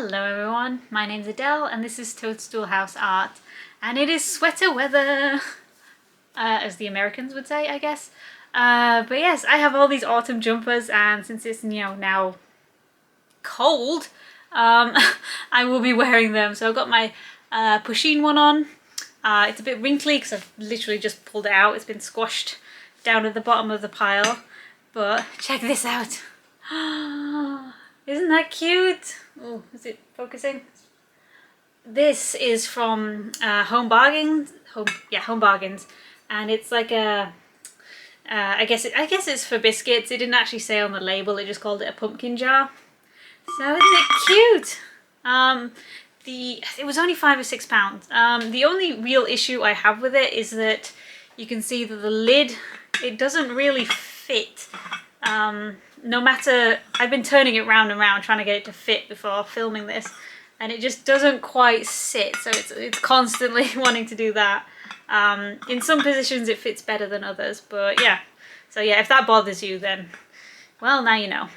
Hello everyone, my name's Adele and this is Toadstool House Art, and it is sweater weather, as the Americans would say, I guess. But yes, I have all these autumn jumpers, and since it's now cold, I will be wearing them. So I've got my Pusheen one on. It's a bit wrinkly because I've literally just pulled it out. It's been squashed down at the bottom of the pile, but check this out. Isn't that cute? Oh, is it focusing? This is from Home Bargains. Home Bargains, and it's like a. I guess it's for biscuits. It didn't actually say on the label. It just called it a pumpkin jar. So isn't it cute? It was only £5 or £6. The only real issue I have with it is that you can see that the lid, it doesn't really fit. No matter, I've been turning it round and round trying to get it to fit before filming this, and it just doesn't quite sit, so it's constantly wanting to do that. In some positions it fits better than others, but yeah. So yeah, if that bothers you, then, well, now you know.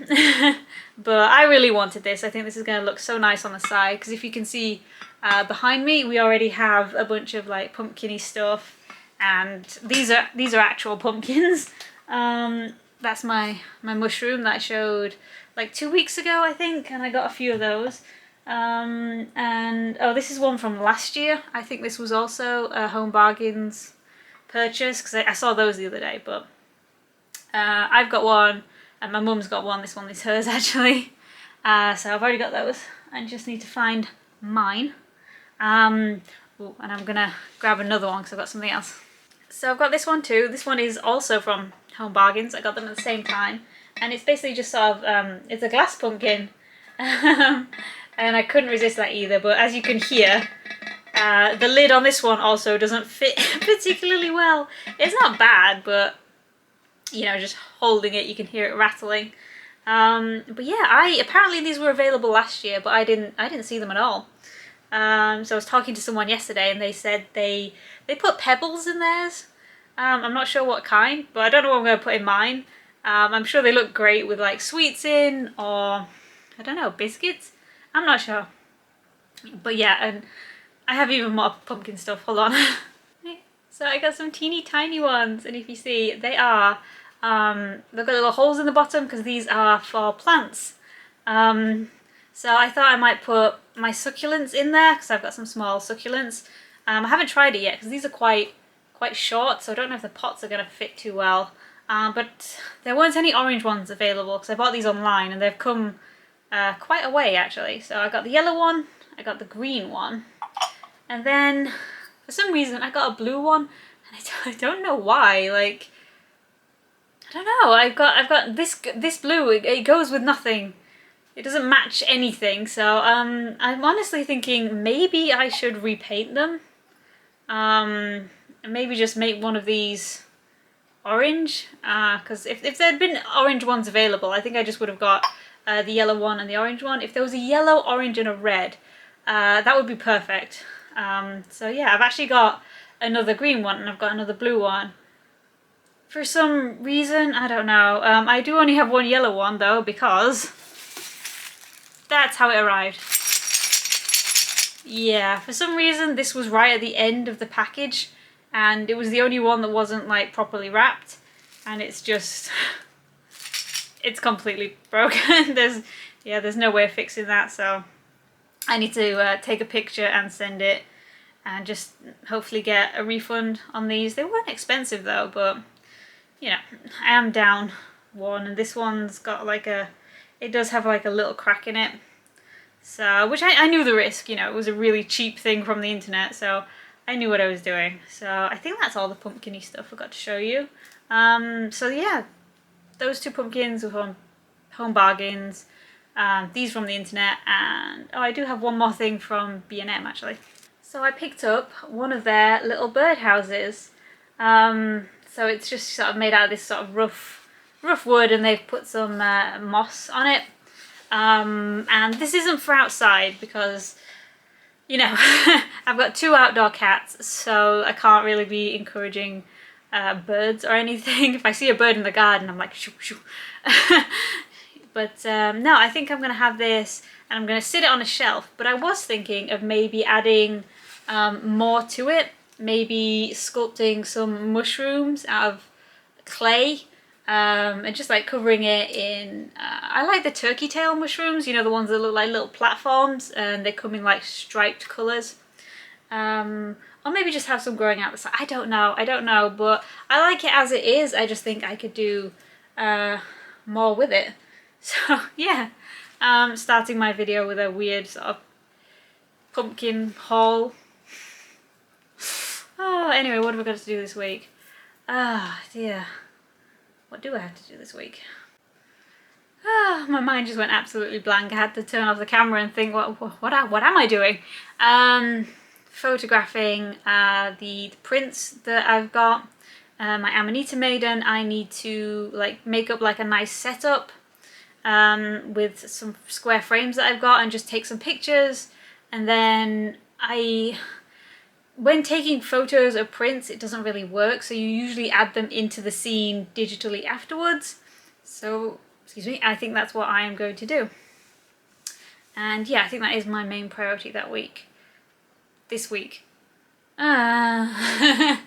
But I really wanted this. I think this is going to look so nice on the side, because if you can see behind me, we already have a bunch of like pumpkin-y stuff, and these are actual pumpkins. That's my mushroom that I showed like 2 weeks ago, I think, and I got a few of those. And oh, this is one from last year. I think this was also a Home Bargains purchase, because I saw those the other day. But I've got one, and my mum's got one. This one is hers actually. So I've already got those. I just need to find mine. And I'm gonna grab another one because I've got something else. So I've got this one too. This one is also from Home Bargains. I got them at the same time, and it's basically just sort of it's a glass pumpkin. And I couldn't resist that either, but as you can hear, the lid on this one also doesn't fit particularly well. It's not bad, but you know, just holding it, you can hear it rattling. But yeah, apparently these were available last year, but I didn't see them at all. So I was talking to someone yesterday, and they said they put pebbles in theirs. I'm not sure what kind, but I don't know what I'm going to put in mine. I'm sure they look great with like sweets in, or I don't know, biscuits. I'm not sure. But yeah, and I have even more pumpkin stuff. Hold on. So I got some teeny tiny ones, and if you see, they are, they've got little holes in the bottom because these are for plants. So I thought I might put my succulents in there, because I've got some small succulents. I haven't tried it yet because these are quite short, so I don't know if the pots are going to fit too well. But there weren't any orange ones available because I bought these online, and they've come quite a way actually. So I got the yellow one, I got the green one, and then for some reason I got a blue one, and I don't know why. Like, I don't know. I've got this blue. It goes with nothing. It doesn't match anything. So I'm honestly thinking maybe I should repaint them. And maybe just make one of these orange, because if there had been orange ones available, I think I just would have got the yellow one and the orange one. If there was a yellow, orange and a red, that would be perfect. So yeah, I've actually got another green one, and I've got another blue one. For some reason, I don't know, I do only have one yellow one though, because that's how it arrived. Yeah, for some reason this was right at the end of the package, and it was the only one that wasn't like properly wrapped, and it's completely broken. There's no way of fixing that, so I need to take a picture and send it, and just hopefully get a refund on these. They weren't expensive though, but you know, I am down one, and this one's got like it does have like a little crack in it. So, which I knew the risk, you know, it was a really cheap thing from the internet, so I knew what I was doing. So I think that's all the pumpkin-y stuff I got to show you. So yeah, those two pumpkins were from Home Bargains, these from the internet, and oh, I do have one more thing from B&M actually. So I picked up one of their little birdhouses. So it's just sort of made out of this sort of rough wood, and they've put some moss on it. And this isn't for outside because, you know, I've got 2 outdoor cats, so I can't really be encouraging birds or anything. If I see a bird in the garden, I'm like, shoo, shoo. But no, I think I'm going to have this and I'm going to sit it on a shelf. But I was thinking of maybe adding more to it. Maybe sculpting some mushrooms out of clay and just like covering it in, I like the turkey tail mushrooms, you know, the ones that look like little platforms and they come in like striped colours. Or maybe just have some growing out the side. I don't know, but I like it as it is. I just think I could do more with it. So yeah, starting my video with a weird sort of pumpkin haul. Oh, anyway, what have I got to do this week? Ah, dear. What do I have to do this week? Ah, my mind just went absolutely blank. I had to turn off the camera and think, what am I doing? Photographing the prints that I've got. My Amanita Maiden, I need to like make up like a nice setup with some square frames that I've got and just take some pictures. And then when taking photos of prints, it doesn't really work, so you usually add them into the scene digitally afterwards. So, excuse me, I think that's what I am going to do. And yeah, I think that is my main priority that week. This week. I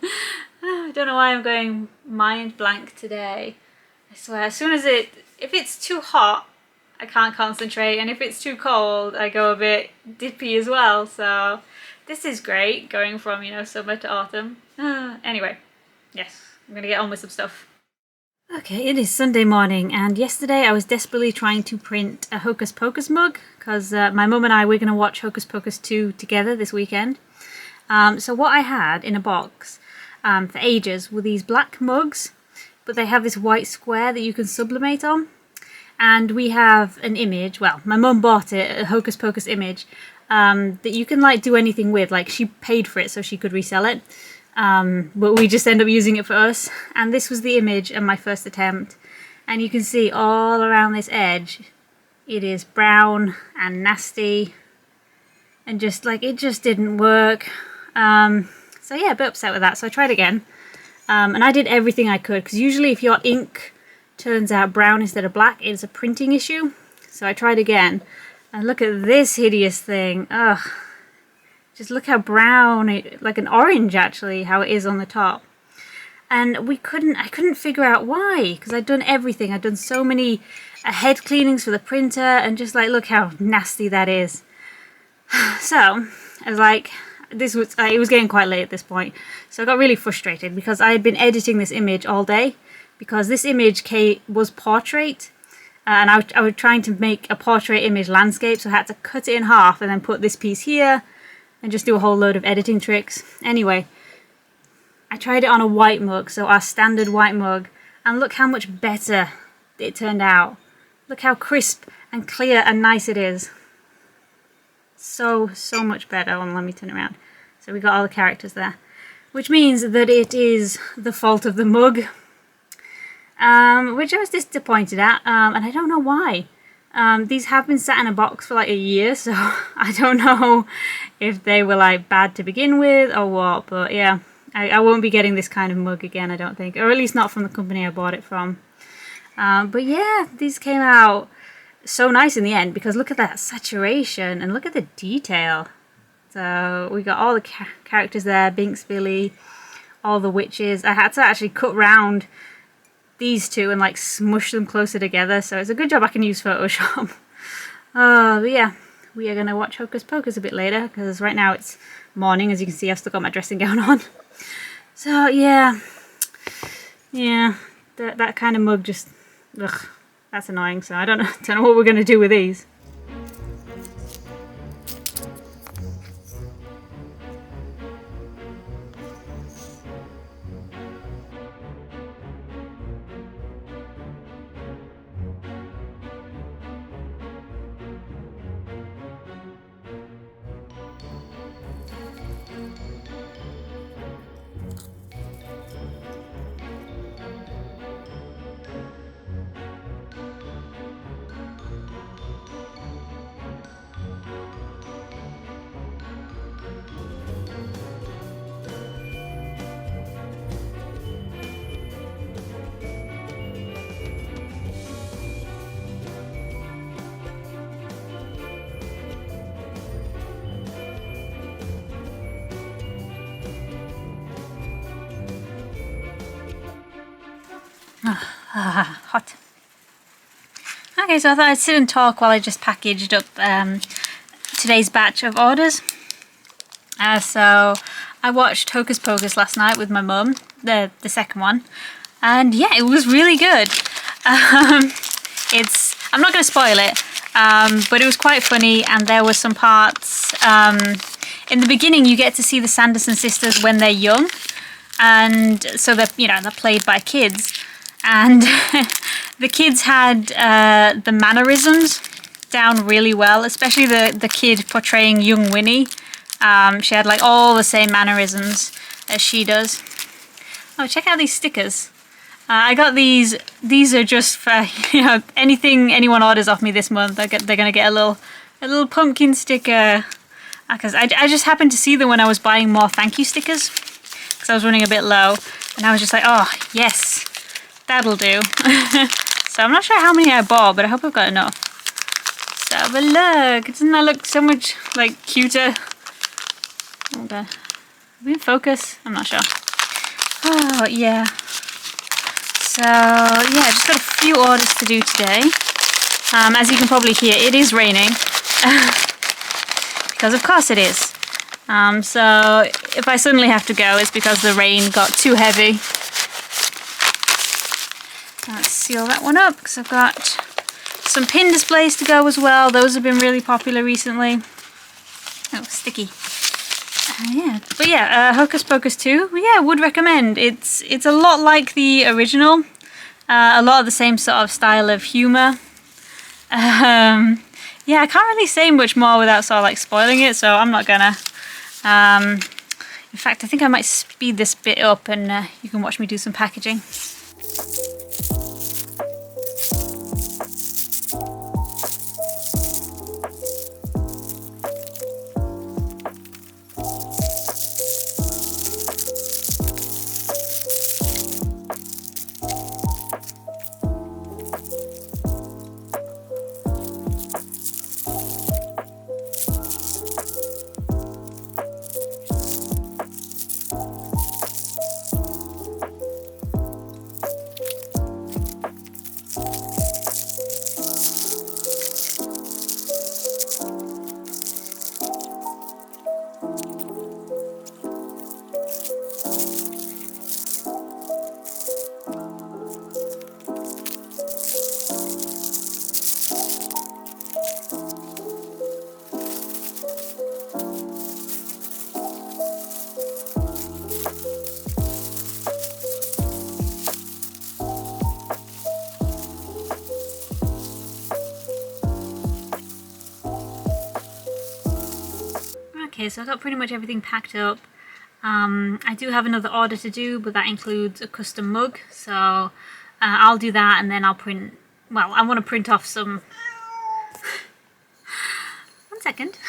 don't know why I'm going mind blank today. I swear, as soon as if it's too hot, I can't concentrate, and if it's too cold, I go a bit dippy as well, so this is great, going from, you know, summer to autumn. Anyway, yes, I'm gonna get on with some stuff. Okay, it is Sunday morning, and yesterday I was desperately trying to print a Hocus Pocus mug, because my mum and I, we're going to watch Hocus Pocus 2 together this weekend. So what I had in a box for ages were these black mugs, but they have this white square that you can sublimate on. And we have an image, well, my mum bought it, a Hocus Pocus image, that you can like do anything with. Like, she paid for it so she could resell it. But we just end up using it for us. And this was the image of my first attempt. And you can see all around this edge, it is brown and nasty. And just like, it just didn't work. So yeah, a bit upset with that. So I tried again. And I did everything I could. Because usually if your ink turns out brown instead of black, it's a printing issue. So I tried again. And look at this hideous thing. Ugh. Just look how brown, like an orange actually, how it is on the top. And I couldn't figure out why, because I'd done everything. I'd done so many head cleanings for the printer, and just like, look how nasty that is. So, I was like, it was getting quite late at this point. So I got really frustrated because I had been editing this image all day, because this image was portrait. And I was trying to make a portrait image landscape, so I had to cut it in half and then put this piece here, and just do a whole load of editing tricks. Anyway, I tried it on a white mug, so our standard white mug, and look how much better it turned out. Look how crisp and clear and nice it is. So much better. Oh, let me turn around. So we got all the characters there. Which means that it is the fault of the mug. Which I was disappointed at, and I don't know why. These have been sat in a box for like a year, so I don't know if they were like bad to begin with or what, but yeah, I won't be getting this kind of mug again, I don't think, or at least not from the company I bought it from. But yeah, these came out so nice in the end, because look at that saturation and look at the detail. So we got all the characters there, Binks, Billy, all the witches. I had to actually cut round these two and like smush them closer together, so it's a good job I can use Photoshop. But yeah, we are going to watch Hocus Pocus a bit later, because right now it's morning. As you can see, I've still got my dressing gown on. So yeah, that kind of mug just, ugh, that's annoying. So I don't know what we're going to do with these. Hot. Okay, so I thought I'd sit and talk while I just packaged up today's batch of orders. So I watched Hocus Pocus last night with my mum, the second one, and yeah, it was really good. I'm not going to spoil it, but it was quite funny, and there were some parts. In the beginning, you get to see the Sanderson sisters when they're young, and so they're played by kids, and the kids had the mannerisms down really well, especially the kid portraying young Winnie. She had like all the same mannerisms as she does. Oh, check out these stickers. I got these. These are just for anything anyone orders off me this month. They're gonna get a little pumpkin sticker. Because I just happened to see them when I was buying more thank you stickers. Because I was running a bit low, and I was just like, oh yes, that'll do. So I'm not sure how many I bought, but I hope I've got enough. So, but look, doesn't that look so much like cuter? Hold on. Are we in focus? I'm not sure. Oh, yeah. So, yeah, I just got a few orders to do today. As you can probably hear, it is raining. Because of course it is. So, if I suddenly have to go, it's because the rain got too heavy. Let's seal that one up, because I've got some pin displays to go as well. Those have been really popular recently. Oh, sticky. Yeah, but yeah, Hocus Pocus 2, yeah, would recommend. It's a lot like the original, a lot of the same sort of style of humour. Yeah, I can't really say much more without sort of like spoiling it, so I'm not gonna. In fact, I think I might speed this bit up and you can watch me do some packaging. Okay, so I got pretty much everything packed up. I do have another order to do, but that includes a custom mug, so I'll do that, and then I'll print, well, I want to print off some... One second.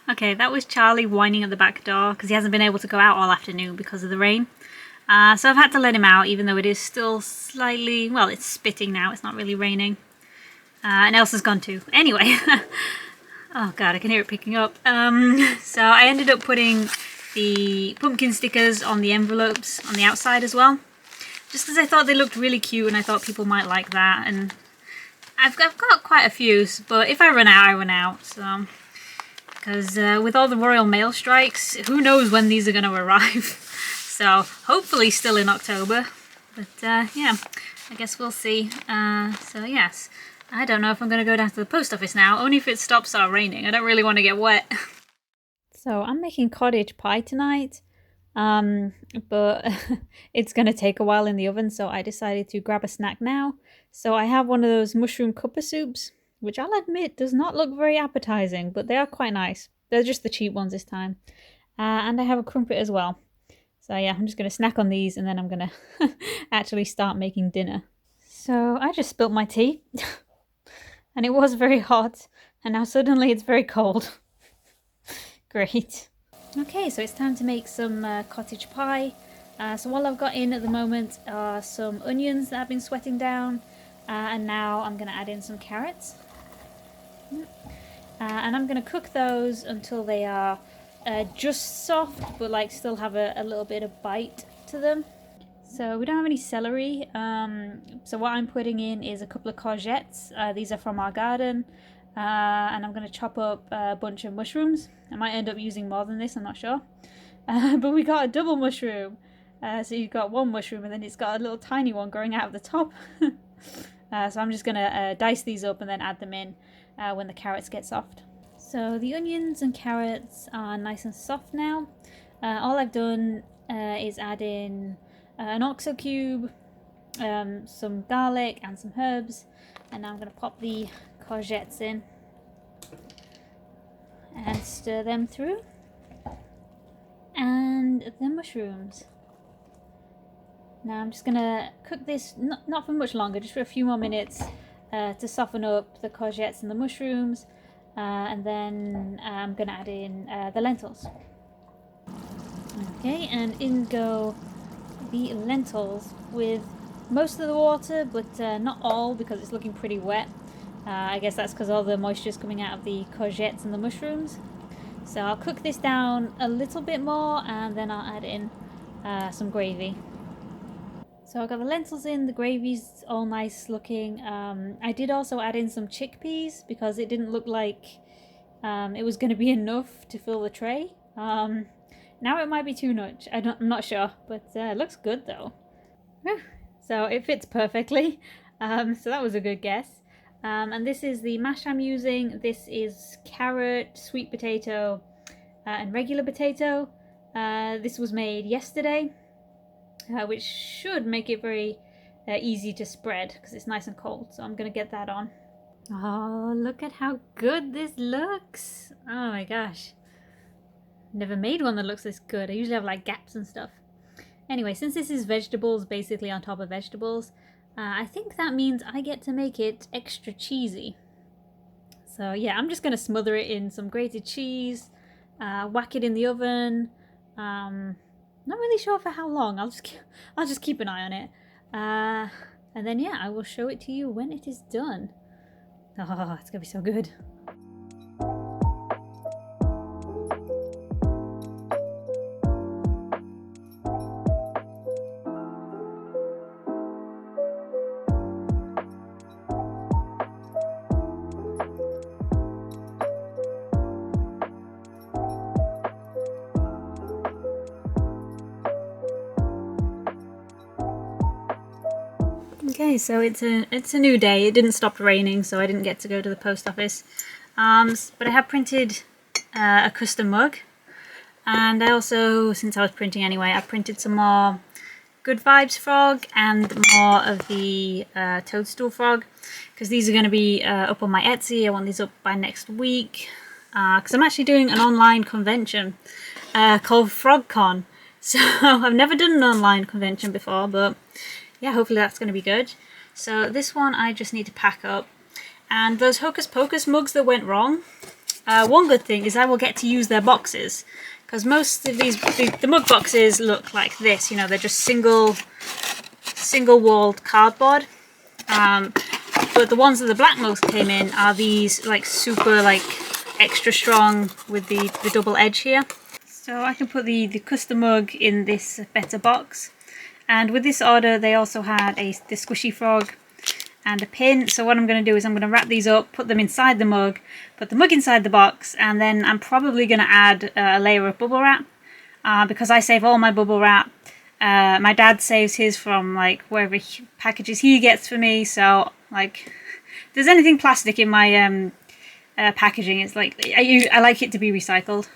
Okay, that was Charlie whining at the back door, because he hasn't been able to go out all afternoon because of the rain. So I've had to let him out, even though it is still slightly, well, it's spitting now, it's not really raining. And Elsa's gone too. Anyway... Oh god, I can hear it picking up. So I ended up putting the pumpkin stickers on the envelopes on the outside as well. Just because I thought they looked really cute and I thought people might like that. And I've got quite a few, but if I run out, I run out. So, because with all the Royal Mail strikes, who knows when these are going to arrive. So hopefully still in October. But yeah, I guess we'll see. So yes. I don't know if I'm going to go down to the post office now, only if it stops raining. I don't really want to get wet. So I'm making cottage pie tonight, but it's going to take a while in the oven, so I decided to grab a snack now. So I have one of those mushroom cuppa soups, which I'll admit does not look very appetizing, but they are quite nice. They're just the cheap ones this time. And I have a crumpet as well. So yeah, I'm just going to snack on these, and then I'm going to actually start making dinner. So I just spilt my tea. And it was very hot, and now suddenly it's very cold. Great. Okay, so it's time to make some cottage pie. So what I've got in at the moment are some onions that have been sweating down, and now I'm going to add in some carrots. And I'm going to cook those until they are just soft, but like still have a little bit of bite to them. So we don't have any celery, so what I'm putting in is a couple of courgettes. These are from our garden, and I'm going to chop up a bunch of mushrooms. I might end up using more than this, I'm not sure. But we got a double mushroom, so you've got one mushroom and then it's got a little tiny one growing out of the top. So I'm just going to dice these up and then add them in when the carrots get soft. So the onions and carrots are nice and soft now. All I've done is add in an oxo cube, some garlic and some herbs, and now I'm going to pop the courgettes in and stir them through, and the mushrooms. Now I'm just going to cook this not for much longer, just for a few more minutes to soften up the courgettes and the mushrooms, and then I'm going to add in the lentils. Okay, and in go the lentils with most of the water, but not all, because it's looking pretty wet. I guess that's because all the moisture is coming out of the courgettes and the mushrooms. So I'll cook this down a little bit more and then I'll add in some gravy. So I've got the lentils in, the gravy's all nice looking. I did also add in some chickpeas because it didn't look like it was going to be enough to fill the tray. Now it might be too much, I'm not sure, but it looks good though. So it fits perfectly, so that was a good guess. And this is the mash I'm using. This is carrot, sweet potato, and regular potato. This was made yesterday, which should make it very easy to spread because it's nice and cold. So I'm going to get that on. Oh, look at how good this looks. Oh my gosh. Never made one that looks this good. I usually have like gaps and stuff. Anyway, since this is vegetables basically on top of vegetables, I think that means I get to make it extra cheesy. So yeah, I'm just going to smother it in some grated cheese, whack it in the oven. Not really sure for how long. I'll just keep an eye on it. And then yeah, I will show it to you when it is done. Oh, it's going to be so good. Okay, so it's a new day. It didn't stop raining, so I didn't get to go to the post office. But I have printed a custom mug, and I also, since I was printing anyway, I printed some more Good Vibes frog and more of the Toadstool frog, because these are going to be up on my Etsy. I want these up by next week, because I'm actually doing an online convention called FrogCon. So I've never done an online convention before, but yeah, hopefully that's going to be good. So this one I just need to pack up. And those Hocus Pocus mugs that went wrong, one good thing is I will get to use their boxes. Because most of the mug boxes look like this, you know, they're just single walled cardboard. But the ones that the black mugs came in are these like super like extra strong with the double edge here. So I can put the custom mug in this better box. And with this order, they also had the squishy frog and a pin. So what I'm going to do is I'm going to wrap these up, put them inside the mug, put the mug inside the box, and then I'm probably going to add a layer of bubble wrap because I save all my bubble wrap. My dad saves his from like wherever packages he gets for me. So like, if there's anything plastic in my packaging, it's like I like it to be recycled.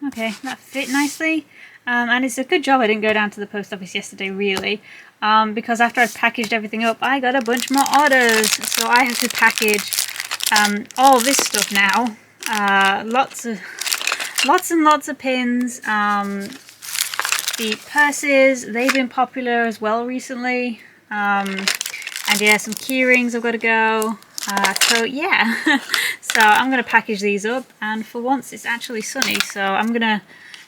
Okay, that fit nicely. And it's a good job I didn't go down to the post office yesterday, really, because after I'd packaged everything up, I got a bunch more orders. So I have to package all this stuff now. Lots and lots of pins. The purses, they've been popular as well recently. And yeah, some key rings I've got to go. So yeah, so I'm going to package these up, and for once it's actually sunny, so I'm going to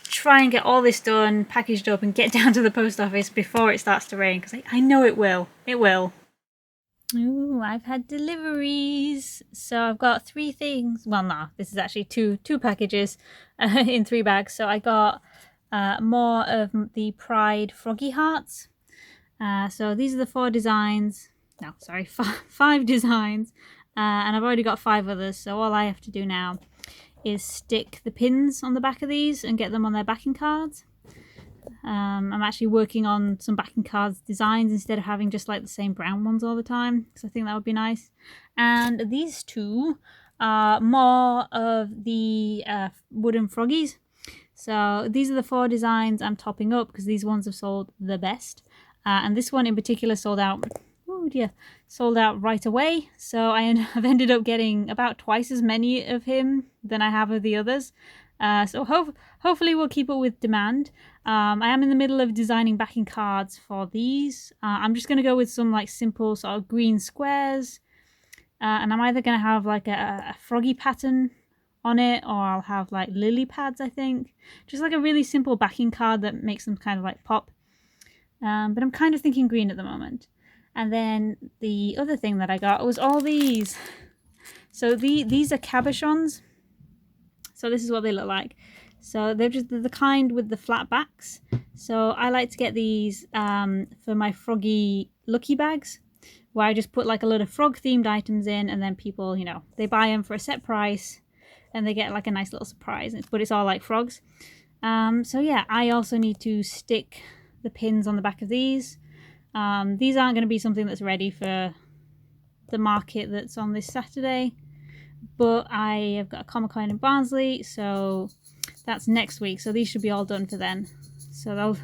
try and get all this done, packaged up, and get down to the post office before it starts to rain, because I know it will. It will. Ooh, I've had deliveries. So I've got 3 things. Well, no, this is actually two packages in 3 bags. So I got more of the Pride Froggy Hearts. So these are the 4 designs. No, sorry, 5 designs. And I've already got 5 others, so all I have to do now is stick the pins on the back of these and get them on their backing cards. I'm actually working on some backing cards designs instead of having just like the same brown ones all the time, because I think that would be nice. And these 2 are more of the wooden froggies. So these are the 4 designs I'm topping up because these ones have sold the best. And this one in particular sold out. Oh dear, sold out right away. So I've ended up getting about twice as many of him than I have of the others. So hopefully we'll keep up with demand. I am in the middle of designing backing cards for these. I'm just going to go with some like simple sort of green squares. And I'm either going to have like a froggy pattern on it, or I'll have like lily pads, I think. Just like a really simple backing card that makes them kind of like pop. But I'm kind of thinking green at the moment. And then the other thing that I got was all these. So these are cabochons. So this is what they look like. So they're just the kind with the flat backs. So I like to get these for my froggy lucky bags, where I just put like a lot of frog themed items in, and then people, you know, they buy them for a set price and they get like a nice little surprise, but it's all like frogs. So yeah, I also need to stick the pins on the back of these. These aren't going to be something that's ready for the market that's on this Saturday, but I have got a Comic-Con in Barnsley, so that's next week, so these should be all done for then. So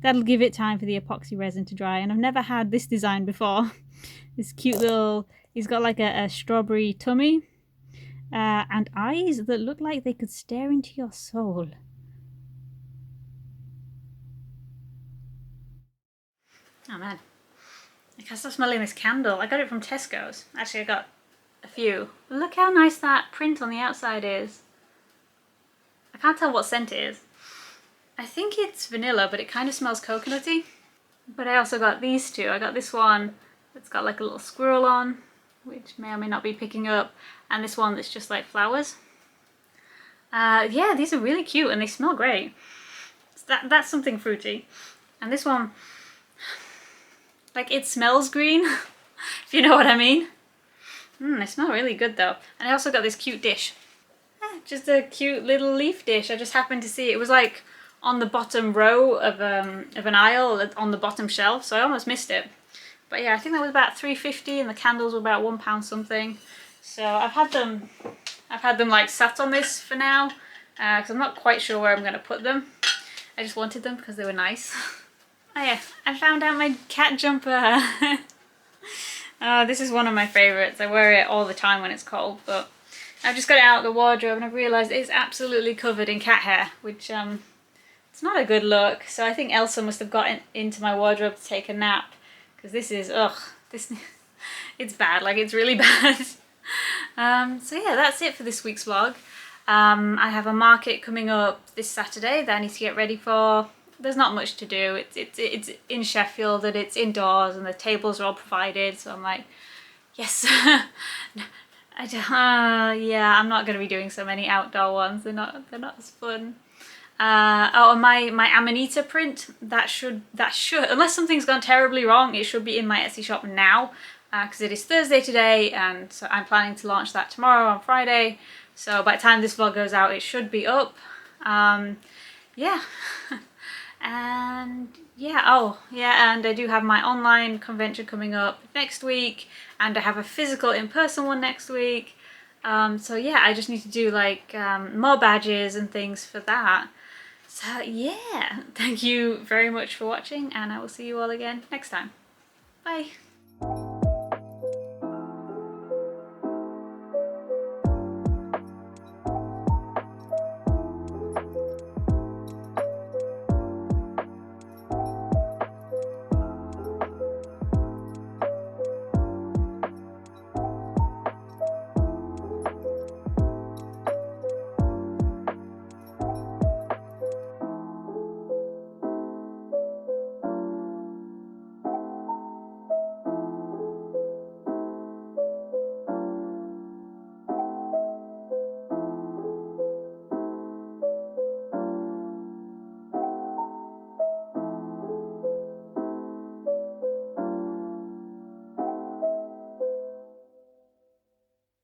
that'll give it time for the epoxy resin to dry. And I've never had this design before. This cute little, he's got like a strawberry tummy and eyes that look like they could stare into your soul. Oh man, I can't stop smelling this candle. I got it from Tesco's. Actually, I got a few. Look how nice that print on the outside is. I can't tell what scent it is. I think it's vanilla, but it kind of smells coconutty. But I also got these 2. I got this one that's got like a little squirrel on, which may or may not be picking up, and this one that's just like flowers. Yeah, these are really cute and they smell great. So that's something fruity. And this one, like, it smells green, if you know what I mean. They smell really good though. And I also got this cute dish. Just a cute little leaf dish. I just happened to see it was like on the bottom row of an aisle on the bottom shelf, so I almost missed it. But yeah, I think that was about $3.50 and the candles were about £1 something. So I've had them like sat on this for now, because I'm not quite sure where I'm going to put them. I just wanted them because they were nice. Oh yeah, I found out my cat jumper. This is one of my favourites. I wear it all the time when it's cold, but I've just got it out of the wardrobe and I've realised it's absolutely covered in cat hair, which it's not a good look. So I think Elsa must have gotten into my wardrobe to take a nap, because this is, it's bad, like it's really bad. So yeah, that's it for this week's vlog. I have a market coming up this Saturday that I need to get ready for. There's not much to do. It's in Sheffield and it's indoors and the tables are all provided, so I'm like, yes. Yeah, I'm not going to be doing so many outdoor ones. They're not as fun. Oh, and my Amanita print, that should, unless something's gone terribly wrong, it should be in my Etsy shop now, because it is Thursday today, and so I'm planning to launch that tomorrow on Friday. So by the time this vlog goes out, it should be up. Yeah. And yeah, oh yeah, and I do have my online convention coming up next week, and I have a physical in-person one next week. So yeah, I just need to do like more badges and things for that. So yeah, thank you very much for watching, and I will see you all again next time. Bye.